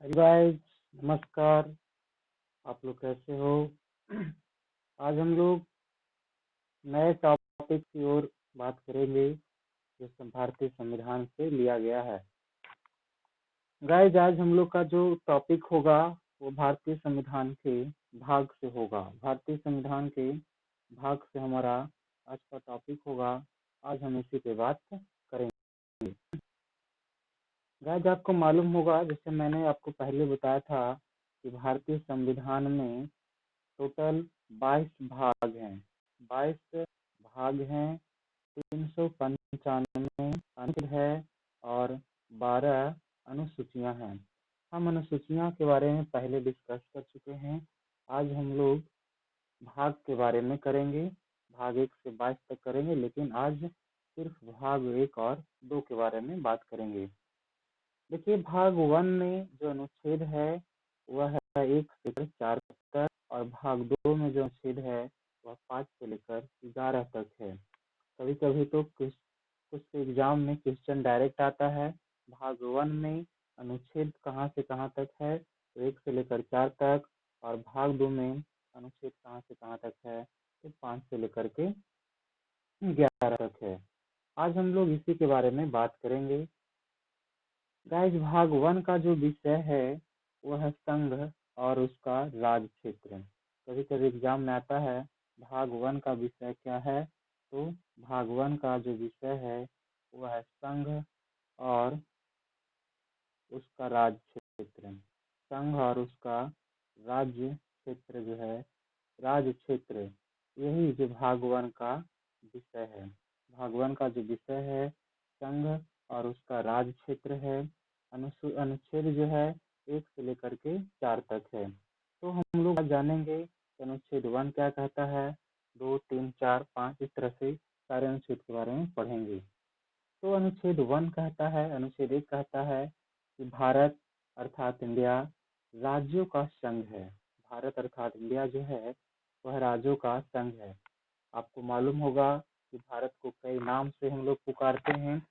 Hello guys, नमस्कार। आप लोग कैसे हो? आज हम लोग नए टॉपिक की ओर बात करेंगे जो भारतीय संविधान से लिया गया है। गाइस, आज हम लोग का जो टॉपिक होगा वो भारतीय संविधान के भाग से होगा। भारतीय संविधान के भाग से हमारा आज का टॉपिक होगा। आज हम इसी पे बात करेंगे। गाइस, आपको मालूम होगा, जैसे मैंने आपको पहले बताया था कि भारतीय संविधान में टोटल 22 भाग हैं। 22 भाग हैं, 395 अनुच्छेद है और 12 अनुसूचियां हैं। हम अनुसूचियां के बारे में पहले डिस्कस कर चुके हैं। आज हम लोग भाग के बारे में करेंगे। भाग 1 से 22 तक करेंगे, लेकिन आज सिर्फ भाग 1 और 2 के बारे में बात करेंगे। देखिए, भाग 1 में जो अनुच्छेद है वह है 1 से लेकर 4 तक, और भाग 2 में जो अनुच्छेद है वह 5 से लेकर 11 तक है। कभी कभी तो कुछ एग्जाम में क्वेश्चन डायरेक्ट आता है। भाग 1 में अनुच्छेद कहाँ से कहाँ तक है, तो 1 से लेकर 4 तक, और भाग 2 में अनुच्छेद कहाँ से कहाँ तक है, तो 5 से लेकर के 11 तक है। आज हम लोग इसी के बारे में बात करेंगे। गाइस, भाग 1 का जो विषय है वह है संघ और उसका राज क्षेत्र। कभी कभी एग्जाम में आता है भाग 1 का विषय क्या है, तो भाग 1 का जो विषय है वह है संघ और उसका राज क्षेत्र। संघ और उसका राज्य क्षेत्र जो है, राज क्षेत्र, यही जो भाग 1 का विषय है। भाग 1 का जो विषय है संघ और उसका राज क्षेत्र है। अनुच्छेद जो है 1 से लेकर के 4 तक है। तो हम लोग आज जानेंगे कि अनुच्छेद 1 क्या कहता है, 2, 3, 4, 5, इस तरह से सारे अनुच्छेद के बारे में पढ़ेंगे। तो अनुच्छेद 1 कहता है, अनुच्छेद 1 कहता है कि भारत अर्थात इंडिया राज्यों का संघ है। भारत अर्थात इंडिया जो है वह राज्यों का संघ है। आपको मालूम होगा कि भारत को कई नाम से हम लोग पुकारते हैं।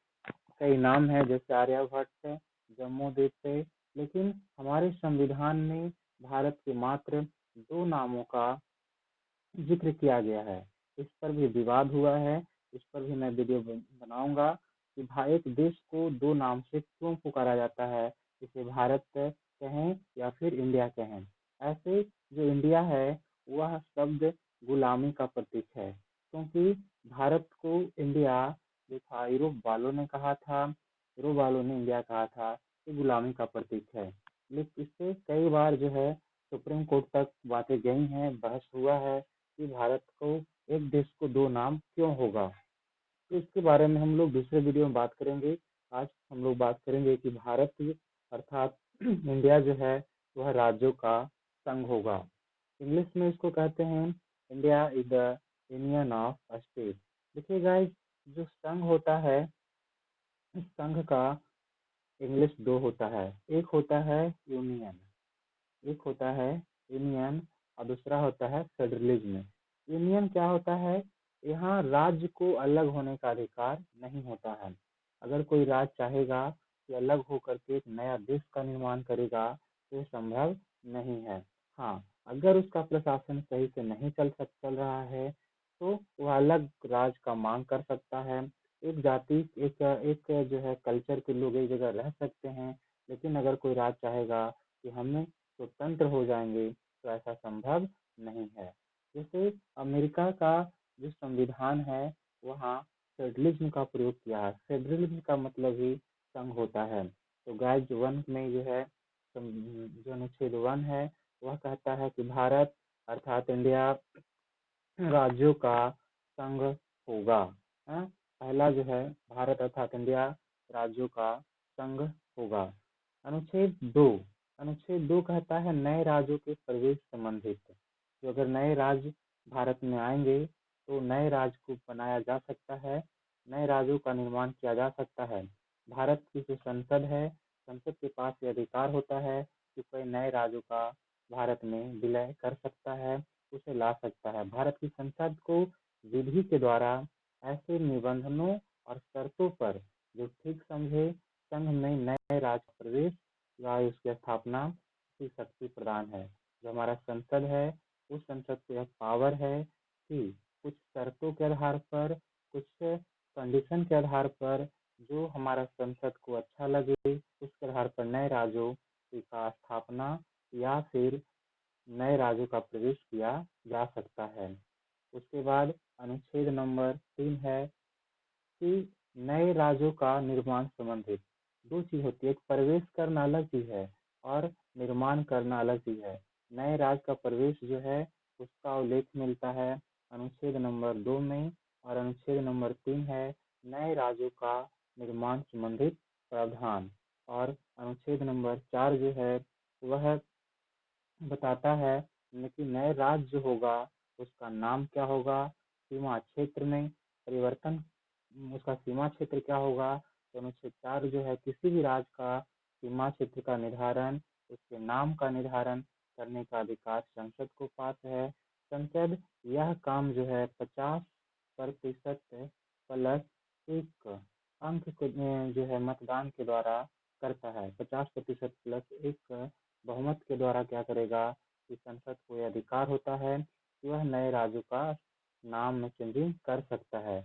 कई नाम है, जैसे आर्यभट्ट है, जम्मू द्वीप है, लेकिन हमारे संविधान में भारत के मात्र 2 नामों का जिक्र किया गया है। इस पर भी विवाद हुआ है। इस पर भी मैं वीडियो बनाऊंगा कि एक देश को 2 नाम से क्यों पुकारा जाता है, इसे भारत कहें या फिर इंडिया कहें। ऐसे जो इंडिया है वह शब्द गुलामी का प्रतीक है, क्योंकि भारत को इंडिया जो था यूरोप वालों ने कहा था, यूरोप वालों ने इंडिया कहा था, ये गुलामी का प्रतीक है। लेकिन इससे कई बार जो है सुप्रीम कोर्ट तक बातें गई हैं, बहस हुआ है कि भारत को एक देश को 2 नाम क्यों होगा। तो इसके बारे में हम लोग दूसरे वीडियो में बात करेंगे। आज हम लोग बात करेंगे कि भारत अर्थात इंडिया जो है वह राज्यों का संघ होगा। इंग्लिश में इसको कहते हैं India is the union of state. देखिए गाइस, जो संघ होता है, इस संघ का इंग्लिश 2 होता है। एक होता है यूनियन, एक होता है यूनियन और दूसरा होता है फेडरलिज्म। यूनियन क्या होता है, यहाँ राज्य को अलग होने का अधिकार नहीं होता है। अगर कोई राज्य चाहेगा कि अलग होकर के एक नया देश का निर्माण करेगा तो ये संभव नहीं है। हाँ, अगर उसका प्रशासन सही से नहीं चल रहा है तो वह अलग राज्य का मांग कर सकता है। एक जाति एक जो है कल्चर के लोग एक जगह रह सकते हैं, लेकिन अगर कोई राज्य चाहेगा कि हमें स्वतंत्र हो जाएंगे तो ऐसा संभव नहीं है। जैसे अमेरिका का जो संविधान है वहाँ फेडरलिज्म का प्रयोग किया है। फेडरलिज्म का मतलब ही संघ होता है। तो गाइस, 1 में जो है जो अनुच्छेद 1 है वह कहता है कि भारत अर्थात इंडिया राज्यों का संघ होगा। पहला जो है भारत अर्थात इंडिया राज्यों का संघ होगा। अनुच्छेद 2 कहता है नए राज्यों के प्रवेश संबंधित। तो अगर नए राज्य भारत में आएंगे तो नए राज्य को बनाया जा सकता है, नए राज्यों का निर्माण किया जा सकता है। भारत की जो संसद है, संसद के पास ये अधिकार होता है कि कोई नए राज्यों का भारत में विलय कर सकता है, उसे ला सकता है। भारत की संसद को विधि के द्वारा ऐसे निबंधनों और शर्तों पर जो ठीक समझे संघ में नए राज्य प्रवेश या उसकी स्थापना की शक्ति प्रदान है। जो हमारा संसद है, उस संसद को यह पावर है कि कुछ शर्तों के आधार पर, कुछ कंडीशन के आधार पर, जो हमारा संसद को अच्छा लगे उसके आधार पर नए राज्यों का स्थापना या फिर नए राज्यों का प्रवेश किया जा सकता है। उसके बाद अनुच्छेद नंबर 3 है कि नए राज्यों का निर्माण संबंधित। दो चीज होती है, एक प्रवेश करना अलग चीज है और निर्माण करना अलग चीज है। नए राज्य का प्रवेश जो है उसका उल्लेख मिलता है अनुच्छेद नंबर 2 में, और अनुच्छेद नंबर 3 है नए राज्यों का निर्माण संबंधित प्रावधान। और अनुच्छेद नंबर 4 जो है वह बताता है कि नए राज्य जो होगा उसका नाम क्या होगा, सीमा क्षेत्र में परिवर्तन, उसका सीमा क्षेत्र क्या होगा। तो अनुच्छेद 4 जो है किसी भी राज्य का सीमा क्षेत्र का निर्धारण, उसके नाम का निर्धारण करने का अधिकार संसद को पात्र है। संसद यह काम जो है 50% प्लस 1 अंक जो है मतदान के द्वारा करता है। 50% प्लस 1 बहुमत के द्वारा क्या करेगा कि संसद को यह अधिकार होता है कि वह नए राज्यों का नाम में चेंजिंग कर सकता है।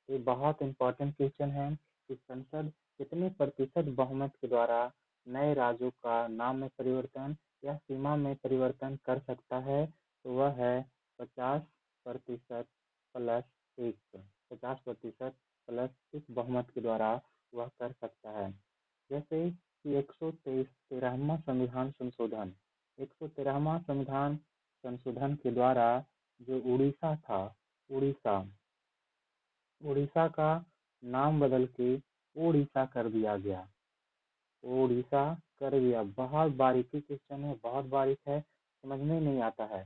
ये बहुत इंपॉर्टेंट क्वेश्चन है कि संसद कितने प्रतिशत बहुमत के द्वारा नए राज्यों का नाम में परिवर्तन या सीमा में परिवर्तन कर सकता है। तो वह है 50% प्लस 1, 50% प्लस 1 बहुमत के द्वारा वह कर सकता है। जैसे कि 113वां संविधान संशोधन, 113वां संविधान संशोधन के द्वारा जो उड़ीसा था, उड़ीसा उड़ीसा का नाम बदल के ओडिशा कर दिया गया। ओडिशा कर दिया। बहुत बारीकी क्वेश्चन है, बहुत बारीक है, समझ में नहीं आता है।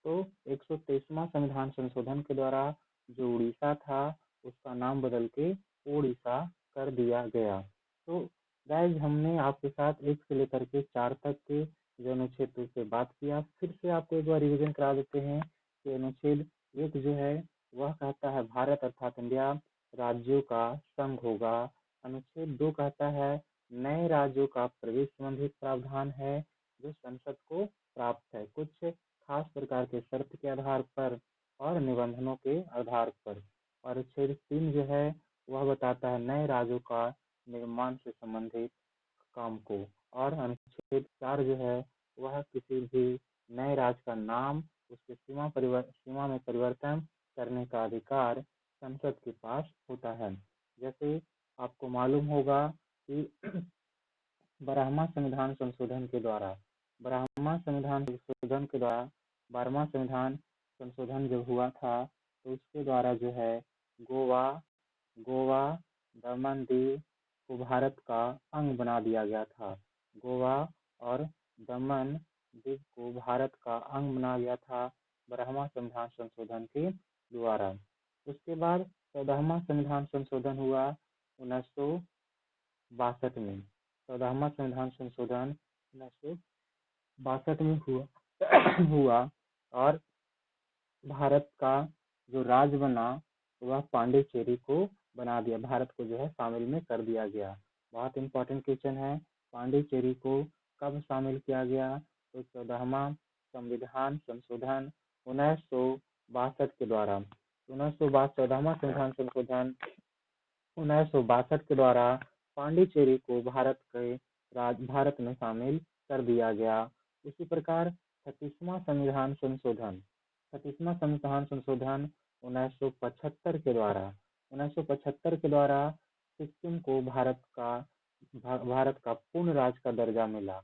तो 123वां संविधान संशोधन के द्वारा जो उड़ीसा था उसका नाम बदल के ओडिशा कर दिया गया। तो गाइज हमने आपके साथ 1 से लेकर के 4 तक के जो अनुच्छेद से बात किया। फिर से आपको एक बार रिविजन करा देते हैं कि अनुच्छेद 1 जो है वह कहता है भारत अर्थात इंडिया राज्यों का संघ होगा। अनुच्छेद 2 कहता है नए राज्यों का प्रवेश संबंधित प्रावधान है जो संसद को प्राप्त है कुछ खास प्रकार के शर्त के आधार पर और निबंधनों के आधार पर। और अनुच्छेद 3 जो है वह बताता है नए राज्यों का निर्माण से संबंधित काम को। और अनुच्छेद 4 जो है वह किसी भी नए राज्य का नाम, उसके सीमा में परिवर्तन करने का अधिकार संसद के पास होता है। जैसे आपको मालूम होगा कि 12वां संविधान संशोधन के द्वारा 12वां संविधान संशोधन के द्वारा 12वां संविधान संशोधन जब हुआ था तो उसके द्वारा जो है गोवा गोवा दमन दीव को भारत का अंग बना दिया गया था। गोवा और दमन दीव को भारत का अंग बना दिया था 12वां संविधान संशोधन के द्वारा। उसके बाद 14वां संविधान संशोधन हुआ 1962 में। 14वां संविधान संशोधन 1962 में हुआ और भारत का जो राज्य बना वह पांडिचेरी को बना दिया, भारत को जो है शामिल में कर दिया गया। बहुत इंपॉर्टेंट क्वेश्चन है, पांडिचेरी को कब शामिल किया गया? तो 14वां संविधान संशोधन 1962 के द्वारा। 14वां संविधान संशोधन 1962 के द्वारा पांडिचेरी को भारत में शामिल कर दिया गया। इसी प्रकार 36वां संविधान संशोधन 1975 के द्वारा 1975 के द्वारा सिक्किम को भारत का पूर्ण राज्य का दर्जा मिला।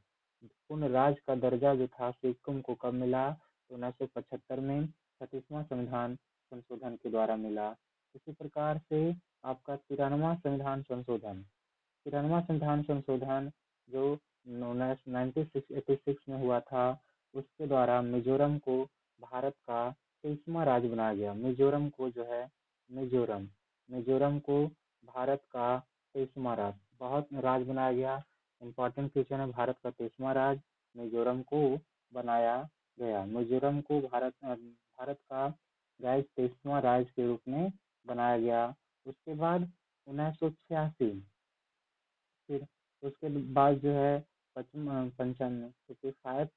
पूर्ण राज्य का दर्जा जो था सिक्किम को कब मिला? तो 1975 में 36वां संविधान संशोधन के द्वारा मिला। इसी प्रकार से आपका 93वां संविधान संशोधन 93वां संविधान संशोधन जो 1986 में हुआ था उसके द्वारा मिजोरम को भारत का 23वां राज्य बनाया गया। मिजोरम को जो है मिजोरम को भारत का 23वां राज्य बहुत राज्य बनाया गया। इंपॉर्टेंट क्वेश्चन है, भारत का 23वां राज्य मिजोरम को बनाया गया। मिजोरम को भारत का 23वां राज्य के रूप में बनाया गया। उसके बाद 1986 फिर उसके बाद जो है 55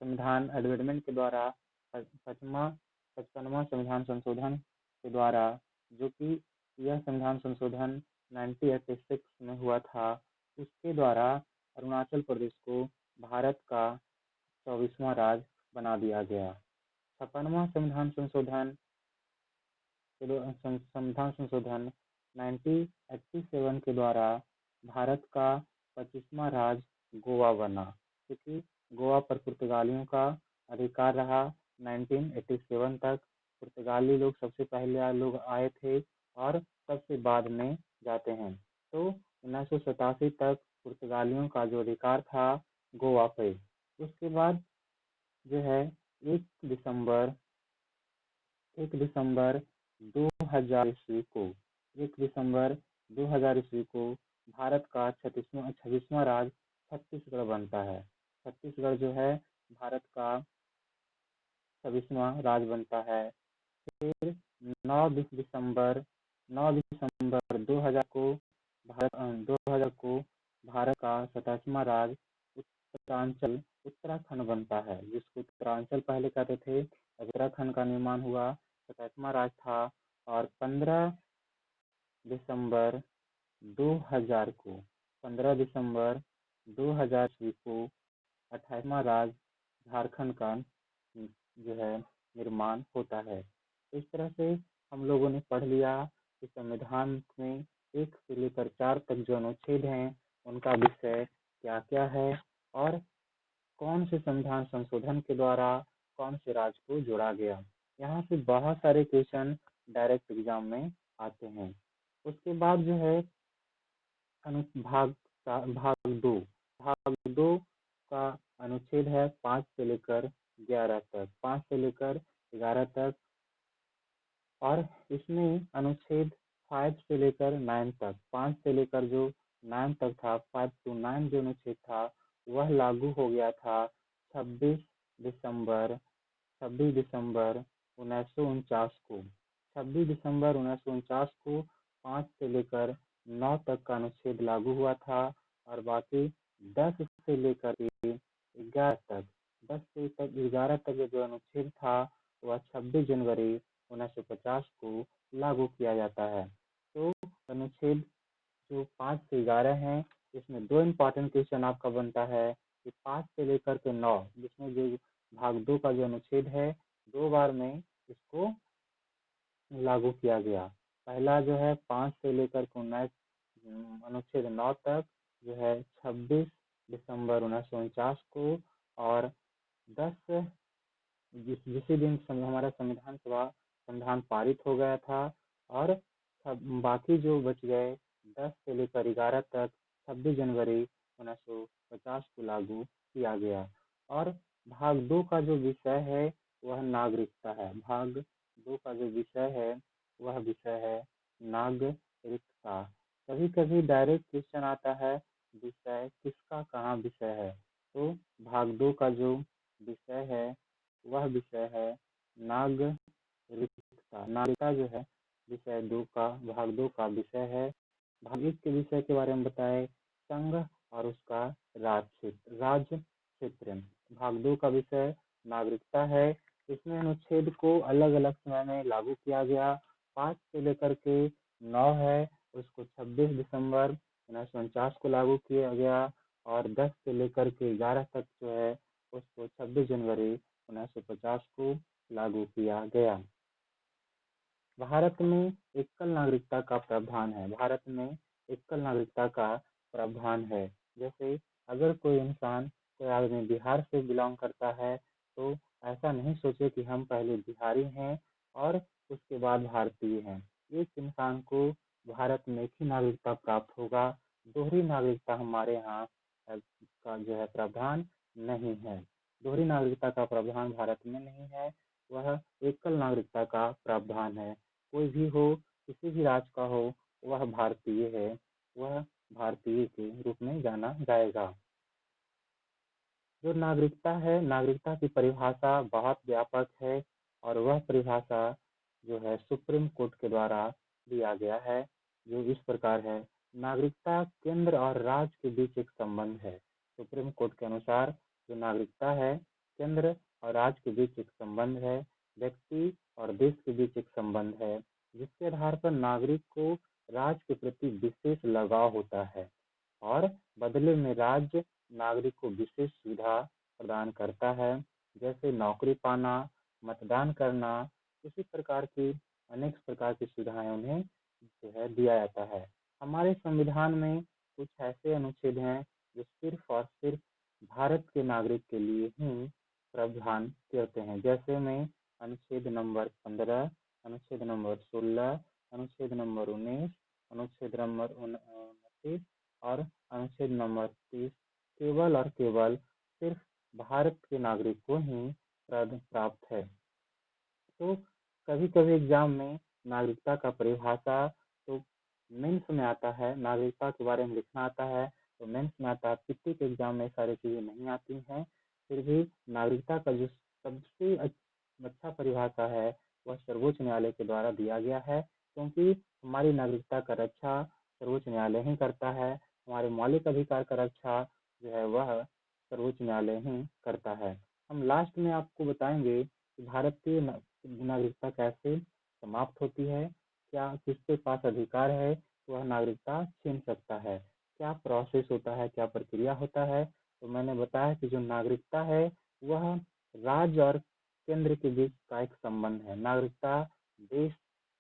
संविधान अमेंडमेंट के द्वारा, 55वां संविधान संशोधन के द्वारा, जो कि यह संविधान संशोधन 1986 में हुआ था, उसके द्वारा अरुणाचल प्रदेश को भारत का 24वां राज्य बना दिया गया। 56वां संविधान संशोधन 1987 के द्वारा भारत का 25वां राज्य गोवा बना, क्योंकि गोवा पर पुर्तगालियों का अधिकार रहा 1987 तक। पुर्तगाली लोग सबसे पहले लोग आए थे और सबसे बाद में जाते हैं। तो 1987 तक पुर्तगालियों का जो अधिकार था गोवा पे। उसके बाद जो है 1 दिसंबर 2000 ईस्वी को 1 दिसंबर 2000 ईस्वी को भारत का 26वां राज्य छत्तीसगढ़ बनता है। छत्तीसगढ़ जो है भारत का 26वां राज्य बनता है। फिर 9 दिसंबर 2000 को भारत का 27वां राज्य उत्तराखंड बनता है, जिसको उत्तरांचल पहले कहते थे। उत्तराखंड का निर्माण हुआ, 27वां राज्य था। और 15 दिसंबर 2000 को 28वां राज्य झारखंड का जो है निर्माण होता है। इस तरह से हम लोगों ने पढ़ लिया कि संविधान में 1 से लेकर 4 तक जो अनुच्छेद हैं उनका विषय क्या क्या है और कौन से संविधान संशोधन के द्वारा कौन से राज्य को जोड़ा गया। यहाँ से बहुत सारे क्वेश्चन डायरेक्ट एग्जाम में आते हैं। उसके बाद जो है भाग 2 का अनुच्छेद है 5 से लेकर 11 तक, 5 से लेकर 11 तक। और इसमें अनुच्छेद 5 से लेकर 9 तक, 5 से लेकर जो 9 तक था, 5 to 9 जो अनुच्छेद था वह लागू हो गया था 26 दिसंबर 1949 को। 26 दिसंबर 1949 को 5 से लेकर 9 तक का अनुच्छेद लागू हुआ था। और बाकी 10 से लेकर 11 तक 10 से 11 तक जो अनुच्छेद था वह 26 जनवरी 1950 को लागू किया जाता है। तो अनुच्छेद जो 5 से 11 है, इसमें 2 इम्पोर्टेंट क्वेश्चन आपका बनता है कि 5 से लेकर के 9, जिसमें जो भाग 2 का जो अनुच्छेद है 2 बार में इसको लागू किया गया। पहला जो है 5 से लेकर 19 अनुच्छेद 9 तक जो है 26 दिसंबर 1949 को, और 10 जिसी दिन हमारा संविधान पारित हो गया था। और बाकी जो बच गए 10 से लेकर 11 तक 26 जनवरी 1950 को लागू किया गया। और भाग 2 का जो विषय है वह नागरिकता है। भाग 2 का जो विषय है वह विषय है नागरिकता। कभी कभी डायरेक्ट क्वेश्चन आता है विषय किसका कहाँ विषय है। तो भाग 2 का जो विषय है वह विषय है नागरिकता। नागरिकता जो है विषय 2 का, भाग 2 का विषय है। भाग 1 के विषय के बारे में बताए संघ और उसका राज्य क्षेत्र। भाग 2 का विषय नागरिकता है। इसमें अनुच्छेद को अलग अलग समय में लागू किया गया। 5 से लेकर के 9 है, उसको 26 दिसंबर 1949 को लागू किया गया। और 10 से लेकर के 11 तक जो है उसको 26 जनवरी 1950 को लागू किया गया। भारत में एकल नागरिकता का प्रावधान है। भारत में एकल नागरिकता का प्रावधान है। जैसे अगर कोई इंसान, कोई आदमी बिहार से बिलोंग करता है तो ऐसा नहीं सोचे कि हम पहले बिहारी हैं और उसके बाद भारतीय हैं। एक इंसान को भारत में एक ही नागरिकता प्राप्त होगा। दोहरी नागरिकता हमारे यहाँ का जो है प्रावधान नहीं है। दोहरी नागरिकता का प्रावधान भारत में नहीं है, वह एकल नागरिकता का प्रावधान है। कोई भी हो, किसी भी राज्य का हो, वह भारतीय है, वह भारतीय के रूप में जाना जाएगा। जो नागरिकता है, नागरिकता की परिभाषा बहुत व्यापक है और वह परिभाषा जो है सुप्रीम कोर्ट के द्वारा दिया गया है, जो इस प्रकार है। नागरिकता केंद्र और राज्य के बीच एक संबंध है। सुप्रीम कोर्ट के अनुसार जो नागरिकता है, केंद्र और राज्य के बीच एक संबंध है, व्यक्ति और देश के बीच एक संबंध है, जिसके आधार पर नागरिक को राज्य के प्रति विशेष लगाव होता है और बदले में राज्य नागरिक को विशेष सुविधा प्रदान करता है, जैसे नौकरी पाना, मतदान करना। इसी प्रकार की अनेक प्रकार की सुविधाएं उन्हें जो है दिया जाता है। हमारे संविधान में कुछ ऐसे अनुच्छेद हैं जो सिर्फ और सिर्फ भारत के नागरिक के लिए ही प्रावधान करते हैं, जैसे में अनुच्छेद नंबर 15, अनुच्छेद नंबर 16, अनुच्छेद नंबर 19, अनुच्छेद नंबर 29 और अनुच्छेद नंबर 30 केवल और केवल सिर्फ भारत के नागरिक को ही प्राप्त है। तो कभी कभी एग्जाम में नागरिकता का परिभाषा तो मेंस में आता है, नागरिकता के बारे में लिखना आता है तो मेंस में आता है। पीटी के एग्जाम में सारी चीजें नहीं आती हैं, फिर भी नागरिकता का जो सबसे अच्छा परिभाषा है वह सर्वोच्च न्यायालय के द्वारा दिया गया है, क्योंकि हमारी नागरिकता का रक्षा सर्वोच्च न्यायालय ही करता है। हमारे मौलिक अधिकार का रक्षा जो है वह सर्वोच्च न्यायालय ही करता है। हम लास्ट में आपको बताएंगे कि भारतीय नागरिकता कैसे समाप्त होती है, क्या किसके पास अधिकार है वह नागरिकता छीन सकता है, क्या प्रोसेस होता है, क्या प्रक्रिया होता है। तो मैंने बताया कि जो नागरिकता है वह राज्य और केंद्र के बीच का एक संबंध है।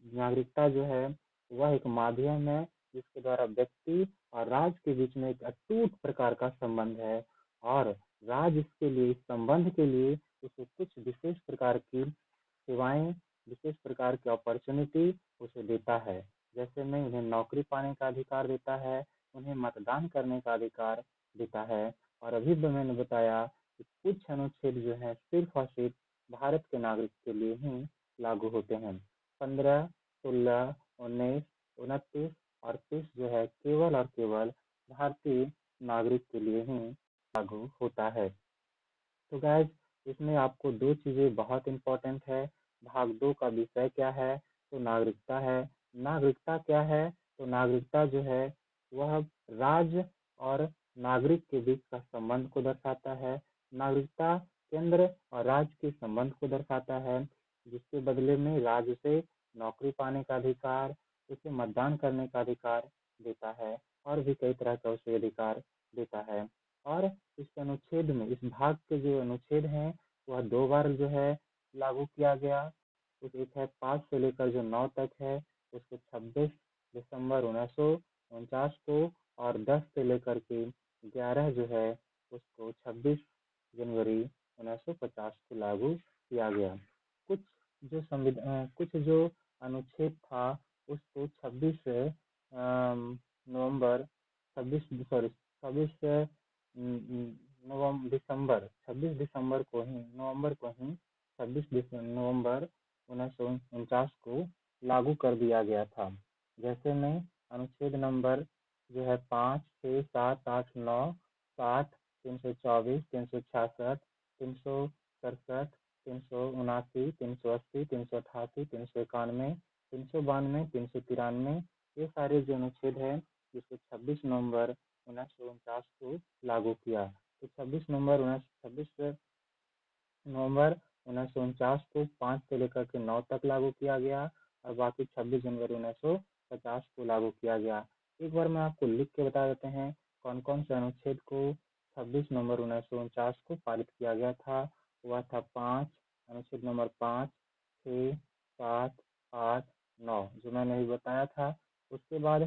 नागरिकता जो है वह एक माध्यम है जिसके द्वारा व्यक्ति और राज्य के बीच में एक अटूट प्रकार का संबंध है, और राज्य इसके लिए, इस संबंध के लिए उसे कुछ विशेष प्रकार की सेवाएं, विशेष प्रकार की अपॉर्चुनिटी उसे देता है, जैसे में उन्हें नौकरी पाने का अधिकार देता है, उन्हें मतदान करने का अधिकार देता है। और अभी भी मैंने बताया कि कुछ अनुच्छेद जो है सिर्फ और सिर्फ भारत के नागरिक के लिए ही लागू होते हैं। 15, 16, 19, 29 और 30 जो है केवल और केवल भारतीय नागरिक के लिए ही लागू होता है। तो गाइज, इसमें आपको दो चीजें बहुत इंपॉर्टेंट है। भाग 2 का विषय क्या है, तो नागरिकता है। नागरिकता क्या है, तो नागरिकता जो है वह राज्य और नागरिक के बीच का संबंध को दर्शाता है। नागरिकता केंद्र और राज्य के संबंध को दर्शाता है, जिसके बदले में राज्य से नौकरी पाने का अधिकार, उसे मतदान करने का अधिकार देता है और भी कई तरह का उसे अधिकार देता है। और इस अनुच्छेद में, इस भाग के जो अनुच्छेद हैं वह 2 बार जो है लागू किया गया। उस एक है 5 से लेकर जो 9 तक है उसको 26 दिसंबर 1949 को, और 10 से लेकर के 11 जो है उसको 26 जनवरी 1950 को लागू किया गया। कुछ कुछ जो अनुच्छेद था उसको 26 नवंबर 26 दिसंबर 26 नवंबर 1949 को लागू कर दिया गया था। जैसे में अनुच्छेद नंबर जो है 5, 6, 7, 8, 9, 7, 324, 366, 367, 379, 380, 388, 391, 392, 393, ये सारे जो अनुच्छेद है जिसको 26 नवंबर 1949 को लागू किया। तो 26 नवंबर 1949 को 5 से लेकर के 9 तक लागू किया गया, और बाकी 26 जनवरी 1950 को लागू किया गया। एक बार मैं आपको लिख के बता देते हैं कौन कौन से अनुच्छेद को 26 नवंबर 1949 को पारित किया गया था। वह था 5, अनुच्छेद नंबर 5, 6, 7, 8, 9 जो मैंने अभी बताया था। उसके बाद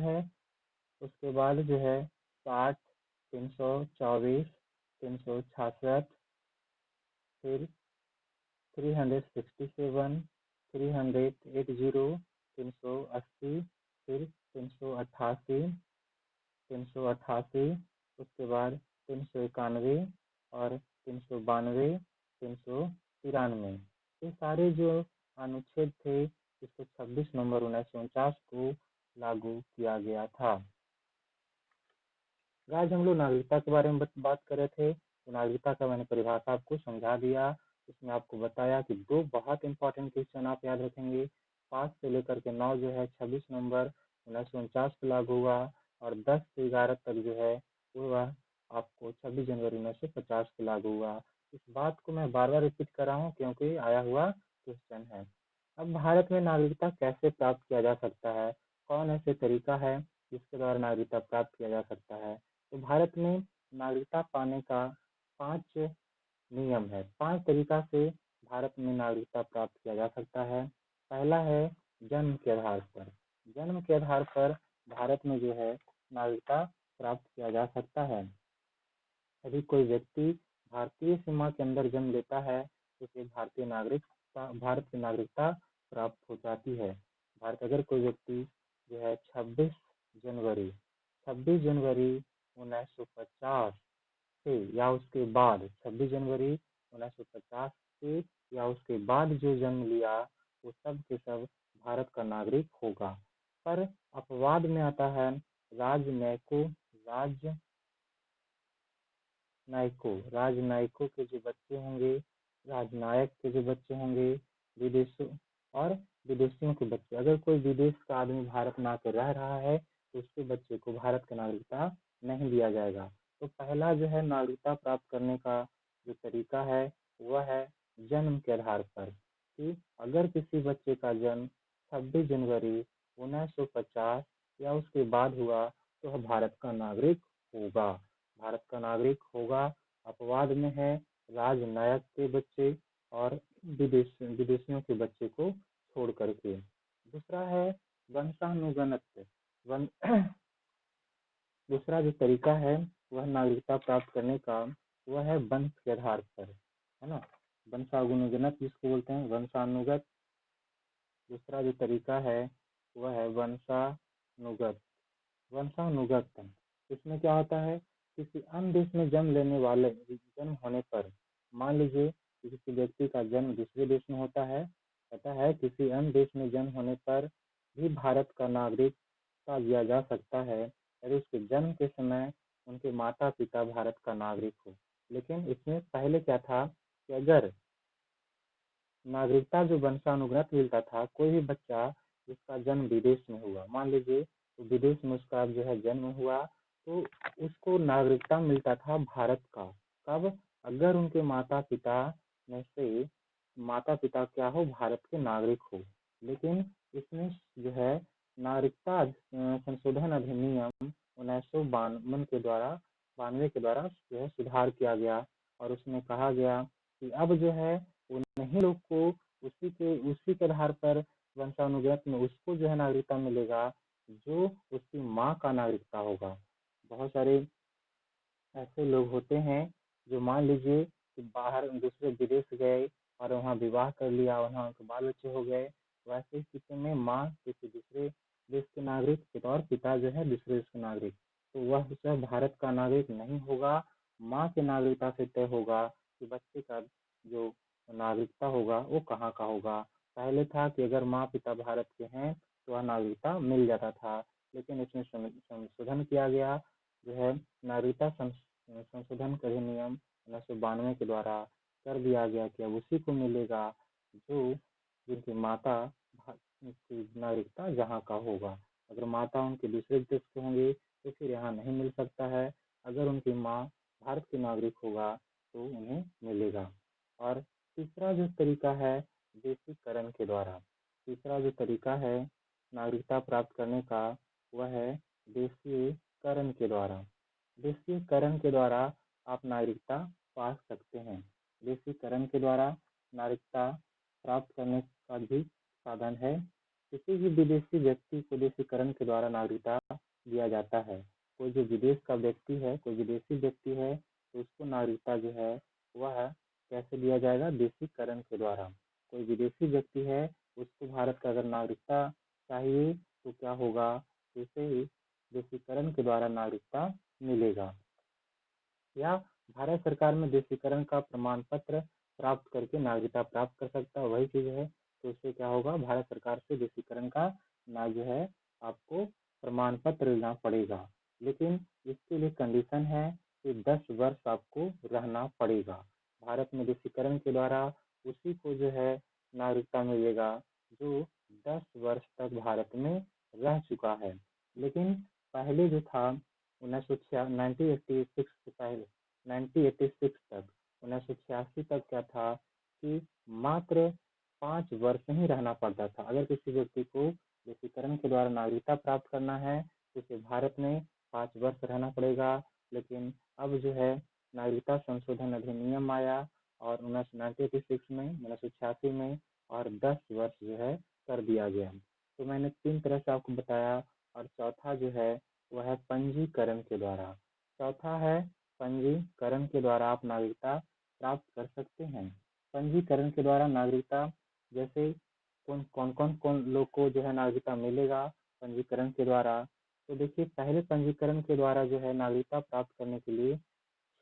जो है 60, 324, 366, फिर 367, 380, 380, फिर 388, उसके बाद 391 और 392, 393। ये सारे जो अनुच्छेद थे इसको 26 नवंबर 1949 को लागू किया गया था। आज हम लोग नागरिकता के बारे में बात कर रहे थे, तो नागरिकता का मैंने परिभाषा आपको समझा दिया। इसमें आपको बताया कि 2 बहुत इंपॉर्टेंट क्वेश्चन आप याद रखेंगे। 5 से लेकर के 9 जो है 26 नवंबर 1949 को लागू हुआ, और 10 से 11 तक जो है वो आपको 26 जनवरी 1950 को लागू हुआ। इस बात को मैं बार बार रिपीट कर रहा हूँ क्योंकि आया हुआ क्वेश्चन है। अब भारत में नागरिकता कैसे प्राप्त किया जा सकता है, कौन ऐसे तरीका है जिसके द्वारा नागरिकता प्राप्त किया जा सकता है। तो भारत में नागरिकता पाने का 5 नियम है। 5 तरीका से भारत में नागरिकता प्राप्त किया जा सकता है। पहला है जन्म के आधार पर। जन्म के आधार पर भारत में जो है नागरिकता प्राप्त किया जा सकता है। यदि कोई व्यक्ति भारतीय सीमा के अंदर जन्म लेता है तो उसे भारत की नागरिकता प्राप्त हो जाती है। भारत अगर कोई व्यक्ति जो है 26 जनवरी 1950 से या उसके बाद 26 जनवरी 1950 से या उसके बाद जो जन्म लिया वो सब के सब भारत का नागरिक होगा। पर अपवाद में आता है राजनयिकों के जो बच्चे होंगे, राजनायक के जो बच्चे होंगे, विदेशों और विदेशियों के बच्चे। अगर कोई विदेश का आदमी भारत में आकर रह रहा है तो उसके बच्चे को भारत का नागरिकता नहीं दिया जाएगा। तो पहला जो है नागरिकता प्राप्त करने का जो तरीका है वह है जन्म के आधार पर, कि अगर किसी बच्चे का जन्म 26 जनवरी 1950 या उसके बाद हुआ तो वह भारत का नागरिक होगा। भारत का नागरिक होगा। अपवाद में है राजनायक के बच्चे और विदेशियों के बच्चे को छोड़ करके। दूसरा है वंशानुगणित वन दूसरा जो तरीका है वह नागरिकता प्राप्त करने का वह है वंश के आधार पर, है ना। वंशानुगणित जिसको बोलते हैं, वंशानुगत। दूसरा जो तरीका है वह है वंशानुगत। इसमें क्या होता है, किसी अन्य देश में जन्म होने पर, मान लीजिए किसी व्यक्ति का जन्म दूसरे देश में होता है, कहता है किसी अन्य देश में जन्म होने पर भी भारत का नागरिकता दिया जा सकता है यदि उसके जन्म के समय उनके माता पिता भारत का नागरिक हो। लेकिन इसमें पहले क्या था कि अगर नागरिकता जो वंशानुगत मिलता था, कोई भी बच्चा जिसका जन्म विदेश में हुआ, मान लीजिए तो विदेश में उसका जो है जन्म हुआ, तो उसको नागरिकता मिलता था भारत का। कब? अगर उनके माता पिता में से माता पिता क्या हो, भारत के नागरिक हो। लेकिन इसमें जो है नागरिकता संशोधन अधिनियम 1992 के द्वारा 92 के द्वारा जो है सुधार किया गया और उसमें कहा गया कि अब जो है उन्हीं लोग को उसी के आधार पर वंशानुगत में उसको जो है नागरिकता मिलेगा जो उसकी माँ का नागरिकता होगा। बहुत सारे ऐसे लोग होते हैं जो मान लीजिए कि बाहर दूसरे विदेश गए और वहाँ विवाह कर लिया, वहाँ उनके बाल बच्चे हो गए। वैसे स्थिति में माँ किसी दूसरे देश के नागरिक और पिता जो है दूसरे देश के नागरिक, तो वह सब भारत का नागरिक नहीं होगा। माँ की नागरिकता से तय होगा कि बच्चे का जो नागरिकता होगा वो कहाँ का होगा। पहले था कि अगर माँ पिता भारत के हैं तो वह नागरिकता मिल जाता था, लेकिन इसमें संशोधन किया गया जो है नागरिकता संशोधन अधिनियम 1992 के द्वारा कर दिया गया कि अब उसी को मिलेगा जो जिनकी माता की नागरिकता जहाँ का होगा। अगर माता उनके दूसरे देश के होंगे तो फिर यहाँ नहीं मिल सकता है। अगर उनकी माँ भारत की नागरिक होगा तो उन्हें मिलेगा। और तीसरा जो तरीका है देशीकरण के द्वारा, तीसरा जो तरीका है नागरिकता प्राप्त करने का वह है देशीकरण के द्वारा। देशीकरण के द्वारा आप नागरिकता पा सकते हैं। देशीकरण के द्वारा नागरिकता प्राप्त करने का भी साधन है। किसी भी विदेशी व्यक्ति को देशीकरण के द्वारा नागरिकता दिया जाता है। कोई जो विदेश का व्यक्ति है, कोई विदेशी व्यक्ति है, तो उसको नागरिकता जो है वह कैसे दिया जाएगा, देशीकरण के द्वारा। कोई विदेशी व्यक्ति है उसको भारत का अगर नागरिकता चाहिए तो क्या होगा, उसे ही देशीकरण के द्वारा नागरिकता मिलेगा। या भारत सरकार में देशीकरण का प्रमाण पत्र प्राप्त करके नागरिकता प्राप्त कर सकता है, वही चीज है। तो उससे क्या होगा, भारत सरकार से देशीकरण का ना जो है आपको प्रमाण पत्र लेना पड़ेगा। लेकिन इसके लिए कंडीशन है कि 10 वर्ष आपको रहना पड़ेगा भारत में। देशीकरण के द्वारा उसी को जो है नागरिकता मिलेगा जो 10 वर्ष तक भारत में रह चुका है। लेकिन पहले जो था 1986 से पहले 1986 तक 1986 तक क्या था कि मात्र 5 वर्ष ही रहना पड़ता था। अगर किसी व्यक्ति को देशीकरण के द्वारा नागरिकता प्राप्त करना है तो उसे भारत में 5 वर्ष रहना पड़ेगा। लेकिन अब जो है नागरिकता संशोधन अधिनियम आया और 1986 में और 10 वर्ष जो है कर दिया गया। तो मैंने 3 तरह से आपको बताया। और चौथा जो है वह है पंजीकरण के द्वारा। चौथा है पंजीकरण के द्वारा आप नागरिकता प्राप्त कर सकते हैं। पंजीकरण के द्वारा नागरिकता जैसे कौन लोग को जो है नागरिकता मिलेगा पंजीकरण के द्वारा। तो देखिए पहले पंजीकरण के द्वारा जो है नागरिकता प्राप्त करने के लिए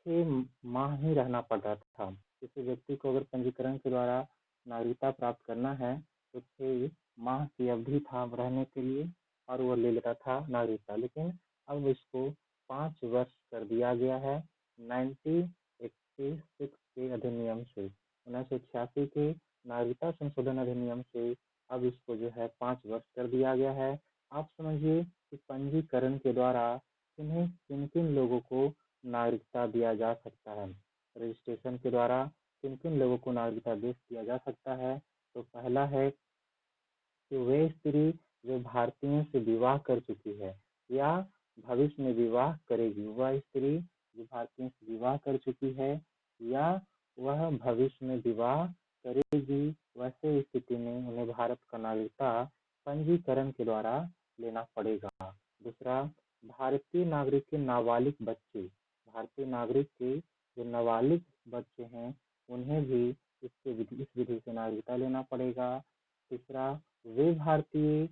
6 माह ही रहना पड़ता था। किसी व्यक्ति को अगर पंजीकरण के द्वारा नागरिकता प्राप्त करना है तो 6 माह की अवधि था रहने के लिए और वो ले लेता था नागरिकता। लेकिन अब इसको 5 वर्ष कर दिया गया है 1986 के अधिनियम से। 1986 के नागरिकता संशोधन अधिनियम से अब इसको जो है 5 वर्ष कर दिया गया है। आप समझिए कि पंजीकरण के द्वारा किन किन लोगों को नागरिकता दिया जा सकता है। रजिस्ट्रेशन के द्वारा किन किन लोगों को नागरिकता दिया जा सकता है। तो पहला है कि वे स्त्री जो भारतीयों से विवाह कर चुकी है या भविष्य में विवाह करेगी। वह स्त्री जो भारतीयों से विवाह कर चुकी है या वह भविष्य में विवाह करेगी, वैसे स्थिति में उन्हें भारत का नागरिकता पंजीकरण के द्वारा लेना पड़ेगा। दूसरा, भारतीय नागरिक के नाबालिग बच्चे, भारतीय नागरिक के जो नाबालिग बच्चे हैं उन्हें भी इस विधि से नागरिकता लेना पड़ेगा। तीसरा, वे भारतीय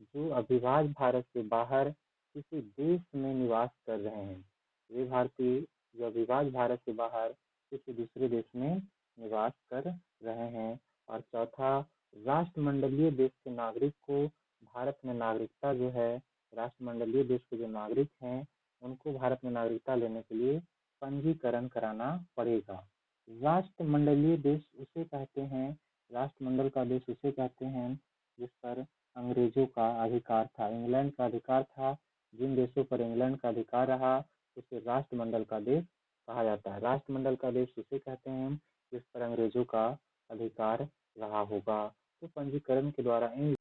जो अविभाज्य भारत से बाहर किसी देश में निवास कर रहे हैं। वे भारतीय जो अविभाज्य भारत से बाहर किसी दूसरे देश में निवास कर रहे हैं। और चौथा, राष्ट्रमंडलीय देश के नागरिक को भारत में नागरिकता जो है, राष्ट्रमंडलीय देश के जो नागरिक हैं उनको भारत में नागरिकता लेने के लिए पंजीकरण कराना पड़ेगा। राष्ट्रमंडलीय देश उसे कहते हैं, राष्ट्रमंडल का देश उसे कहते हैं जिस पर अंग्रेजों का अधिकार था, इंग्लैंड का अधिकार था। जिन देशों पर इंग्लैंड का अधिकार रहा उसे राष्ट्रमंडल का देश कहा जाता है। राष्ट्रमंडल का देश उसे कहते हैं जिस पर अंग्रेजों का अधिकार रहा होगा। तो पंजीकरण के द्वारा इन